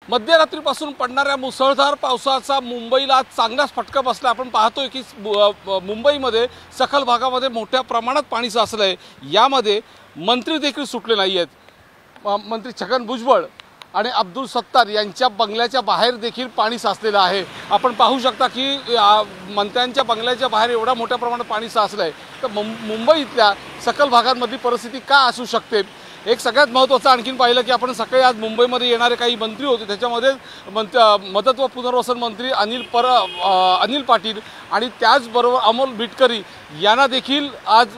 मध्यरात्रीपासून पडणाऱ्या मुसळधार पावसाचा मुंबईला चांगलाच फटका बसला। आपण पाहतोय की मुंबईमध्ये सखल भागामध्ये मोठ्या प्रमाणात पाणी साचलंय। यामध्ये मंत्री देखील सुटले नाही आहेत। मंत्री छगन भुजबळ आणि अब्दुल सत्तार यांच्या बंगल्याच्या बाहेर देखील पाणी साचलेलं आहे। आपण पाहू शकता की मंत्र्यांच्या बंगल्याच्या बाहेर एवढा मोठ्या प्रमाणात पाणी साचलंय। तर मुंबईतल्या सखल भागांमधली परिस्थिती काय असू शकते? एक सगळ्यात महत्त्वाचं आणखीन पाहिलं की आपण सकाळी आज मुंबईमध्ये येणारे काही मंत्री होते, त्याच्यामध्ये मदत व पुनर्वसन मंत्री अनिल पाटील आणि त्याचबरोबर अमोल बिटकरी यांना देखील आज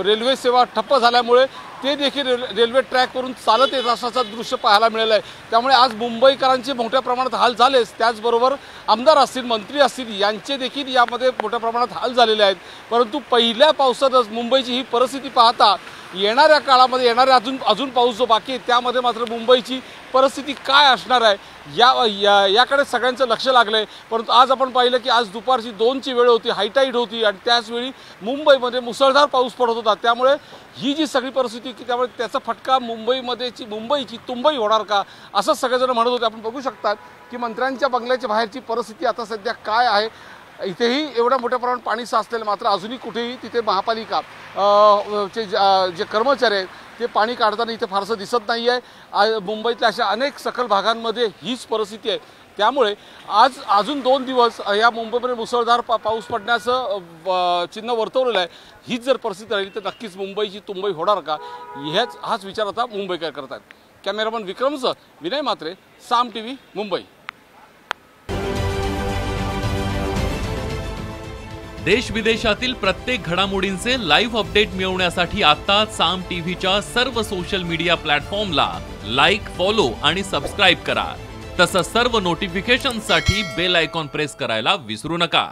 रेल्वे सेवा ठप्प झाल्यामुळे ते देखील रेल्वे ट्रॅकवरून चालत येत असल्याचं दृश्य पाहायला मिळालं आहे। त्यामुळे आज मुंबईकरांचे मोठ्या प्रमाणात हाल झालेच, त्याचबरोबर आमदार असतील, मंत्री असतील यांचे देखील यामध्ये मोठ्या प्रमाणात हाल झालेले आहेत। परंतु पहिल्या पावसातच मुंबईची ही परिस्थिती पाहता येणाऱ्या काळामध्ये अजून पाऊस जो बाकी आहे त्यामध्ये मात्र मुंबईची परिस्थिती काय असणार आहे याकडे सगळ्यांचं लक्ष लागलंय। परंतु आज आपण पाहिलं की आज दुपारची 2ची वेळ होती, हायटाईड होती आणि त्याचवेळी मुंबईमध्ये मुसळधार पाऊस पडत होता। त्यामुळे ही जी सगळी परिस्थिती की त्यामुळे त्याचा फटका मुंबईची तुंबई होणार का असं सगळेजण म्हणत होते। आपण बघू शकता की मंत्र्यांच्या बंगल्याच्या बाहेरची परिस्थिती आता सध्या काय आहे। इथेही एवढ्या मोठ्या प्रमाणात पाणी साचलेलं, मात्र अजूनही कुठेही तिथे महापालिका जे कर्मचारी आहेत ते पाणी काढताना इथे फारसं दिसत नाही आहे। मुंबईतल्या अशा अनेक सखल भागांमध्ये हीच परिस्थिती आहे। त्यामुळे आज अजून 2 दिवस या मुंबईमध्ये मुसळधार पाऊस पडण्याचं चिन्ह वर्तवलेलं आहे। हीच जर परिस्थिती राहिली तर नक्कीच मुंबईची तुंबई होणार का हाच विचार आता मुंबईकर करतात। कॅमेरामन विक्रमसह विनय मात्रे, साम टीव्ही, मुंबई। देश विदेशातील प्रत्येक घडामोडींचे लाईव्ह अपडेट मिळवण्यासाठी आता साम टीव्हीच्या सर्व सोशल मीडिया प्लॅटफॉर्मला लाईक, फॉलो आणि सबस्क्राईब करा। तसंच सर्व नोटिफिकेशनसाठी बेल आयकॉन प्रेस करायला विसरू नका।